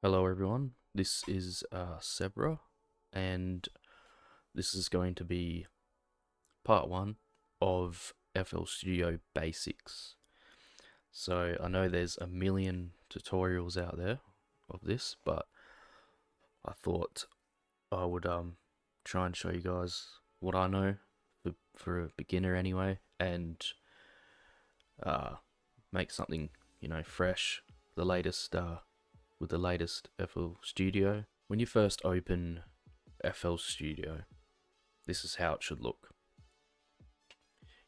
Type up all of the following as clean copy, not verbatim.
Hello everyone, this is seVra, and this is going to be part 1 of FL Studio Basics. So I know there's a million tutorials out there of this, but I thought I would try and show you guys what I know for a beginner anyway, and uh, make something, fresh, the latest with the latest FL Studio. When you first open FL Studio, this is how it should look.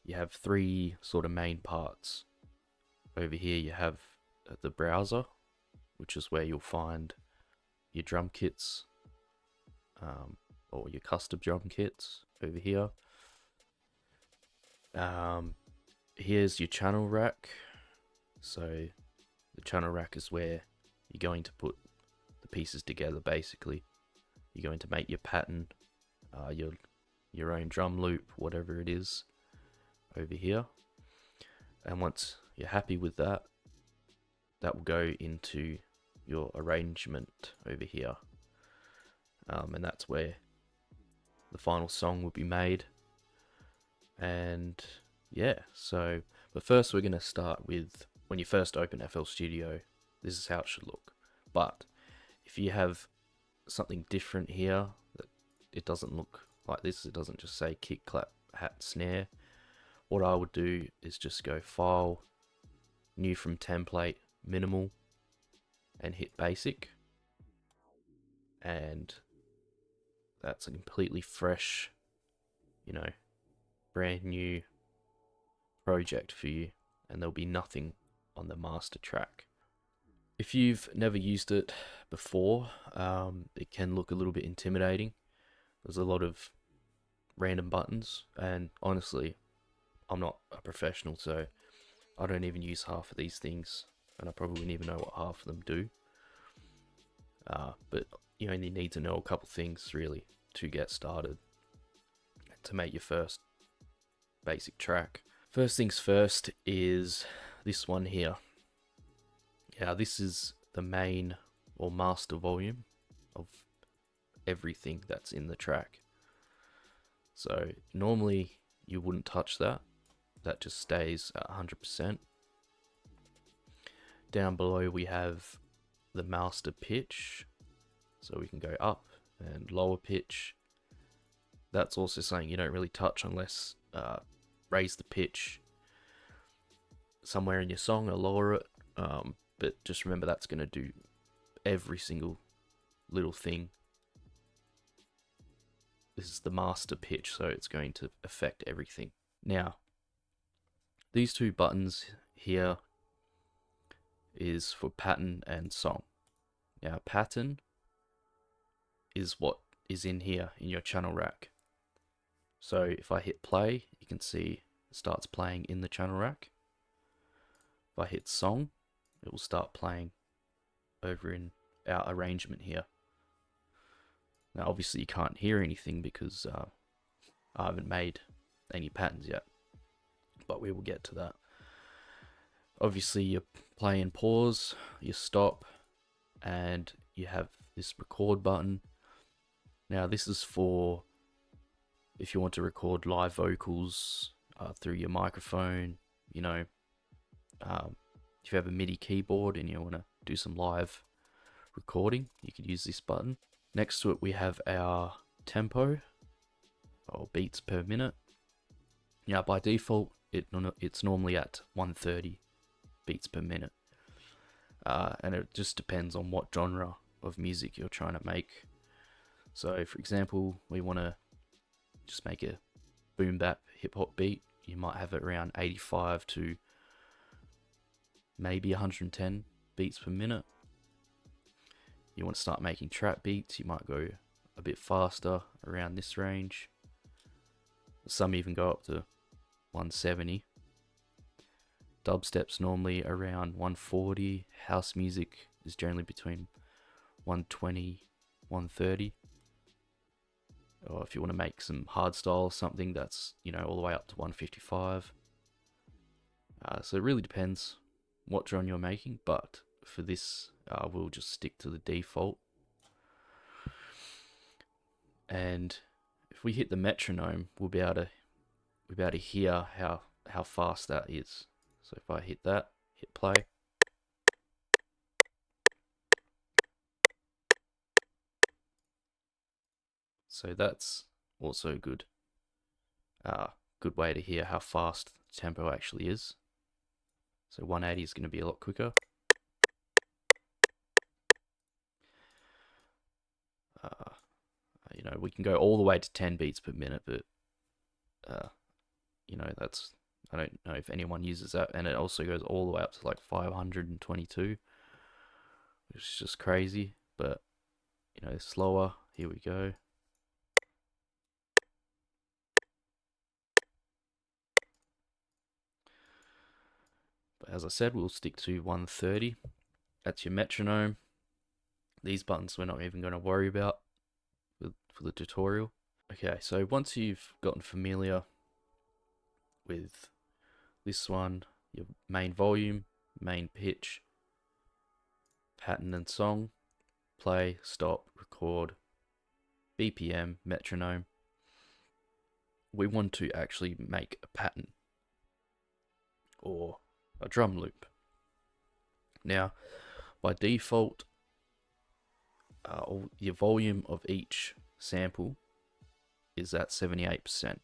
You have three sort of main parts. Over here you have the browser, which is where you'll find your drum kits, or your custom drum kits over here. Here's your channel rack. So the channel rack is where you're going to put the pieces together. Basically, you're going to make your pattern, your own drum loop, whatever it is, over here. And once you're happy with that, that will go into your arrangement over here, and that's where the final song will be made. And yeah, so but first we're going to start with, when you first open FL Studio, this is how it should look. But if you have something different here, that it doesn't look like this, it doesn't just say kick, clap, hat, snare, what I would do is just go File, New from Template, Minimal, and hit Basic. And that's a completely fresh, brand new project for you, and there'll be nothing on the master track. If you've never used it before, it can look a little bit intimidating. There's a lot of random buttons, and honestly, I'm not a professional, so I don't even use half of these things, and I probably wouldn't even know what half of them do. But you only need to know a couple things really to get started, to make your first basic track. First things first is this one here. Now this is the main or master volume of everything that's in the track. So normally you wouldn't touch that. That just stays at 100%. Down below we have the master pitch, so we can go up and lower pitch. That's also something you don't really touch unless raise the pitch somewhere in your song or lower it. But just remember, that's going to do every single little thing. This is the master pitch, so it's going to affect everything. Now, these two buttons here is for pattern and song. Now, pattern is what is in here in your channel rack. So if I hit play, you can see it starts playing in the channel rack. If I hit song, it will start playing over in our arrangement here. Now obviously you can't hear anything because I haven't made any patterns yet, but we will get to that. Obviously you play and pause, you stop, and you have this record button. Now this is for if you want to record live vocals through your microphone, if you have a MIDI keyboard and you want to do some live recording, you could use this button. Next to it we have our tempo, or beats per minute. Now by default it's normally at 130 beats per minute, and it just depends on what genre of music you're trying to make. So for example, we want to just make a boom bap hip hop beat, you might have it around 85 to maybe 110 beats per minute. You want to start making trap beats, you might go a bit faster, around this range. Some even go up to 170. Dubstep's normally around 140. House music is generally between 120, 130. Or if you want to make some hardstyle or something, that's all the way up to 155. So it really depends what genre you're making, but for this, we'll just stick to the default. And if we hit the metronome, we'll be able to hear how fast that is. So if I hit that, hit play. So that's also good way to hear how fast the tempo actually is. So 180 is going to be a lot quicker. You know, we can go all the way to 10 beats per minute, but you know, that's, I don't know if anyone uses that. And it also goes all the way up to like 522, which is just crazy. But you know, slower. Here we go. But as I said, we'll stick to 130. That's your metronome. These buttons we're not even going to worry about for the tutorial. Okay, so once you've gotten familiar with this one, your main volume, main pitch, pattern and song, play, stop, record, BPM, metronome, we want to actually make a pattern or a drum loop. Now, by default, your volume of each sample is at 78%.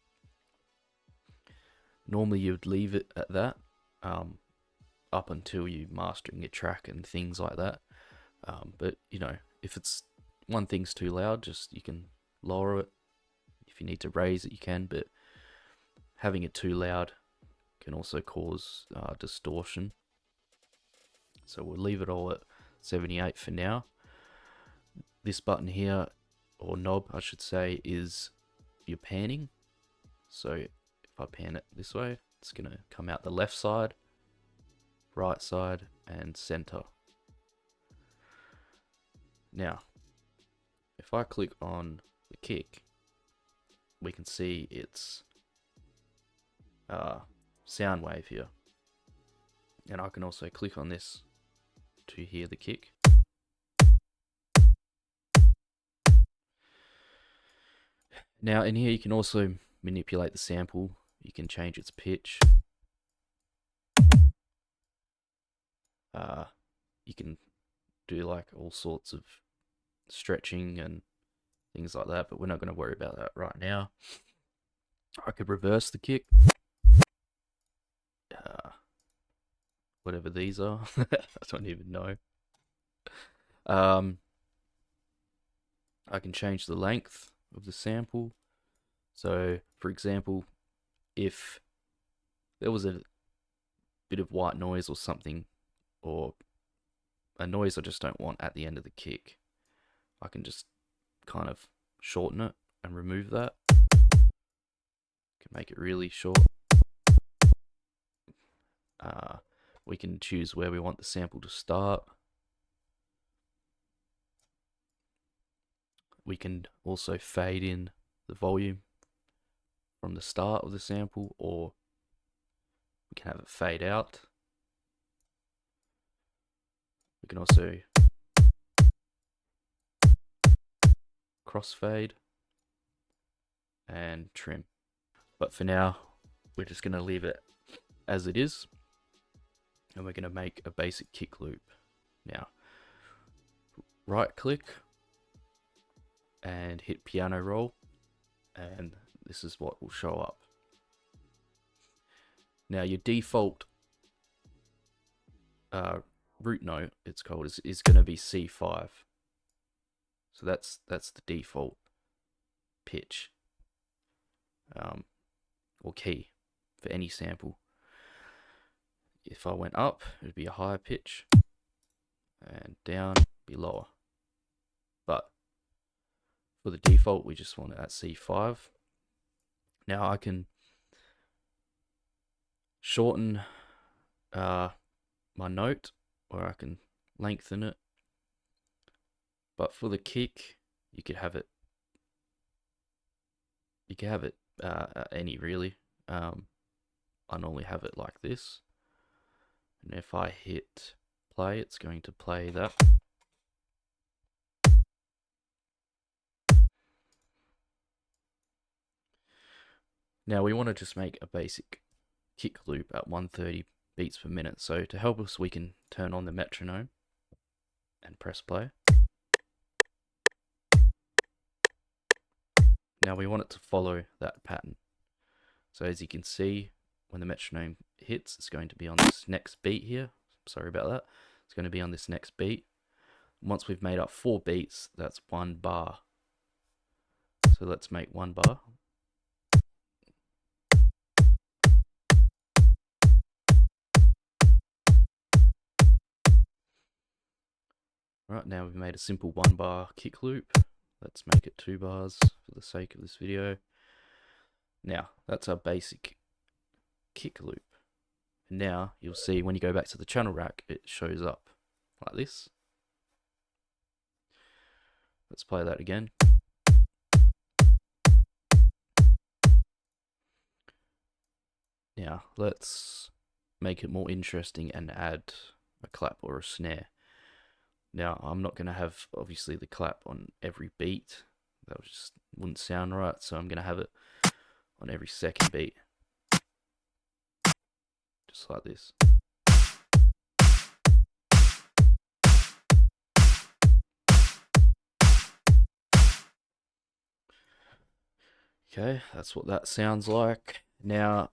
Normally you would leave it at that up until you mastering your track and things like that. But you know, if it's one thing's too loud, just you can lower it. If you need to raise it, you can, but having it too loud can also cause distortion. So we'll leave it all at 78 for now. This button here, or knob I should say, is your panning. So if I pan it this way, it's going to come out the left side, right side, and center. Now, if I click on the kick, we can see its sound wave here. And I can also click on this to hear the kick. Now in here you can also manipulate the sample. You can change its pitch. You can do like all sorts of stretching and things like that, but we're not going to worry about that right now. I could reverse the kick. Whatever these are. I don't even know. I can change the length of the sample. So, for example, if there was a bit of white noise or something, or a noise I just don't want at the end of the kick, I can just kind of shorten it and remove that. Can make it really short. We can choose where we want the sample to start. We can also fade in the volume from the start of the sample, or we can have it fade out. We can also crossfade and trim. But for now, we're just going to leave it as it is, and we're going to make a basic kick loop. Now, right click and hit piano roll, and this is what will show up. Now your default root note, it's called, is going to be C5. So that's the default pitch or key for any sample. If I went up, it would be a higher pitch, and down be lower. But for the default, we just want it at C5. Now I can shorten my note, or I can lengthen it. But for the kick, you could have it. You can have it any really. I normally have it like this, and if I hit play, it's going to play that. Now we want to just make a basic kick loop at 130 beats per minute. So to help us, we can turn on the metronome and press play. Now we want it to follow that pattern. So as you can see, when the metronome hits, it's going to be on this next beat here. Sorry about that. It's going to be on this next beat. Once we've made up 4 beats, that's 1 bar. So let's make 1 bar. Right, now we've made a simple 1 bar kick loop. Let's make it 2 bars for the sake of this video. Now, that's our basic kick loop. And now, you'll see when you go back to the channel rack, it shows up like this. Let's play that again. Now, let's make it more interesting and add a clap or a snare. Now, I'm not going to have, obviously, the clap on every beat. That just wouldn't sound right, so I'm going to have it on every second beat. Just like this. Okay, that's what that sounds like. Now,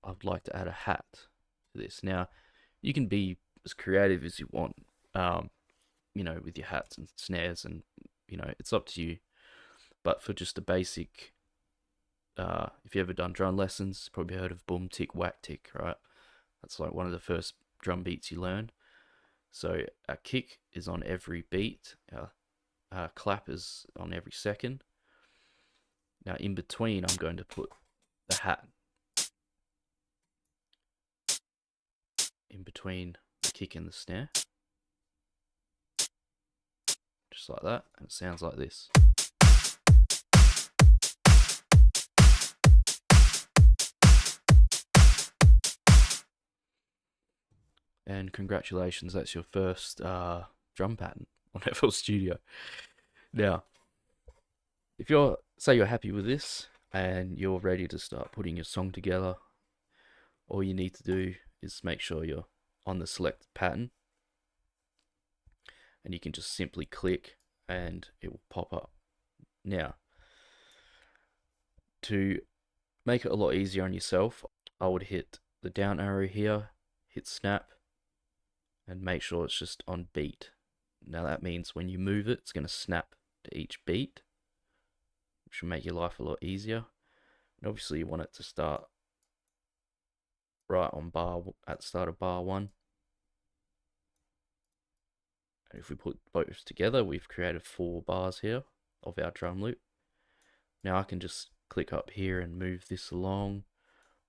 I'd like to add a hat to this. Now, you can be as creative as you want, you know, with your hats and snares, and, you know, it's up to you. But for just a basic, if you've ever done drum lessons, probably heard of boom, tick, whack, tick, right? That's like one of the first drum beats you learn. So our kick is on every beat, our clap is on every second. Now in between, I'm going to put the hat. In between the kick and the snare. Just like that, and it sounds like this. And congratulations, that's your first drum pattern on FL Studio. Now, if you're, say you're happy with this and you're ready to start putting your song together, all you need to do is make sure you're on the select pattern, and you can just simply click and it will pop up. Now, to make it a lot easier on yourself, I would hit the down arrow here, hit snap, and make sure it's just on beat. Now that means when you move it, it's going to snap to each beat, which will make your life a lot easier. And obviously you want it to start right on bar, at the start of bar 1. And if we put both together, we've created 4 bars here of our drum loop. Now I can just click up here and move this along,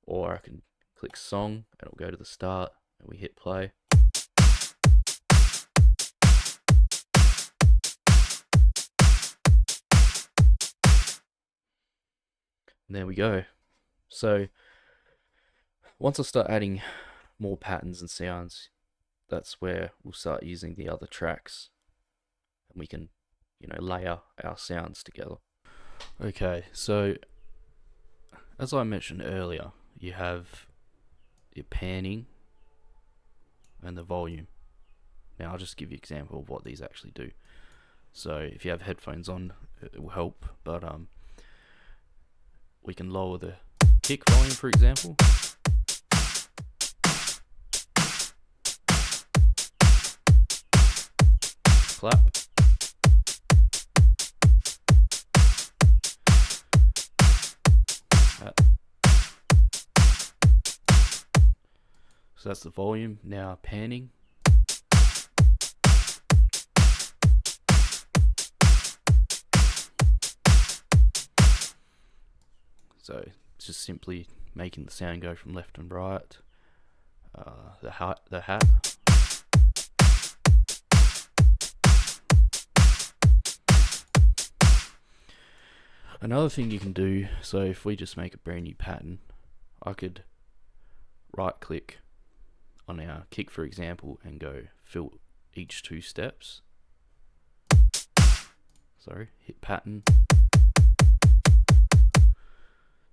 or I can click song and it'll go to the start, and we hit play. And there we go. So once I start adding more patterns and sounds, that's where we'll start using the other tracks, and we can, you know, layer our sounds together. Okay, so as I mentioned earlier, you have your panning and the volume. Now I'll just give you an example of what these actually do. So if you have headphones on, it will help, but we can lower the kick volume, for example. Clap. So that's the volume. Now panning. So it's just simply making the sound go from left and right. The hat. Another thing you can do, so if we just make a brand new pattern, I could right click on our kick, for example, and go fill each 2 steps. Sorry, hit pattern.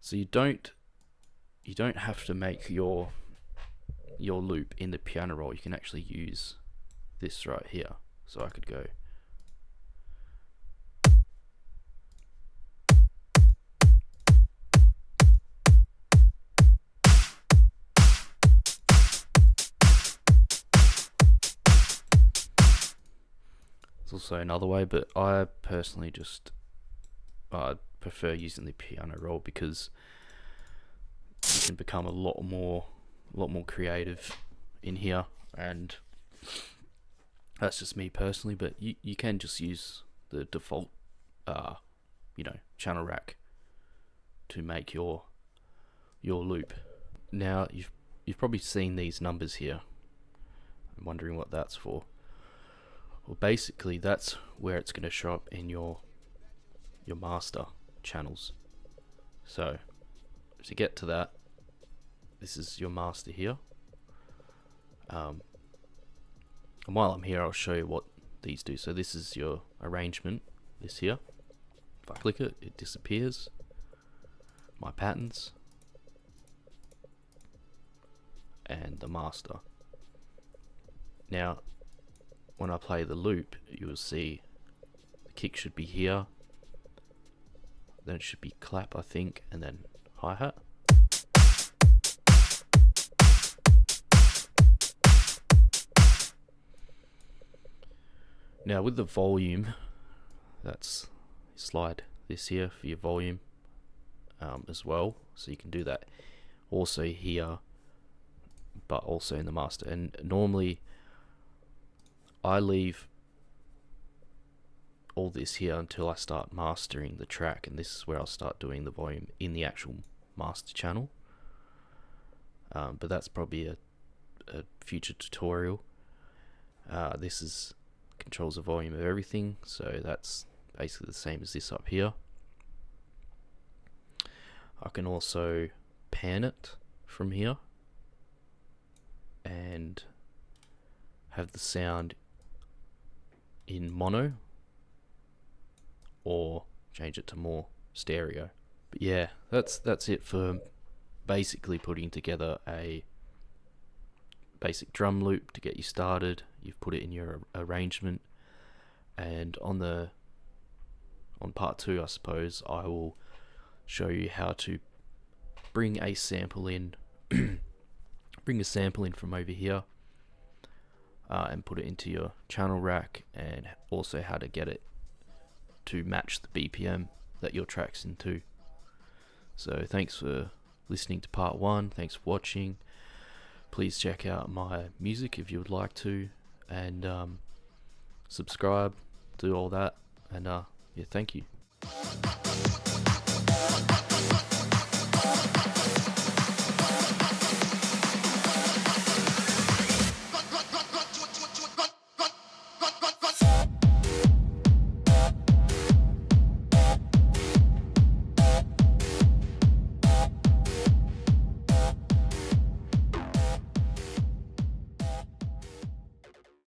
So you don't have to make your loop in the piano roll. You can actually use this right here. So I could go There's also another way, but I personally just prefer using the piano roll because you can become a lot more creative in here, and that's just me personally. But you can just use the default channel rack to make your loop. Now you've probably seen these numbers here. I'm wondering what that's for. Well, basically that's where it's going to show up in your master channels. So to get to that, this is your master here. And while I'm here, I'll show you what these do. So this is your arrangement, this here. If I click it, it disappears. My patterns and the master. Now when I play the loop, you will see the kick should be here, then it should be clap, I think, and then hi-hat. Now with the volume, that's slide this here for your volume as well, so you can do that also here, but also in the master. And normally I leave all this here until I start mastering the track, and this is where I'll start doing the volume in the actual master channel. But that's probably a future tutorial. This is controls the volume of everything, so that's basically the same as this up here. I can also pan it from here and have the sound in mono, or change it to more stereo. But yeah, that's it for basically putting together a basic drum loop to get you started. You've put it in your arrangement, and on part 2, I suppose, I will show you how to bring a sample in from over here, and put it into your channel rack, and also how to get it to match the BPM that your track's into. So thanks for listening to part 1. Thanks for watching. Please check out my music if you would like to, and subscribe, do all that, and yeah, thank you.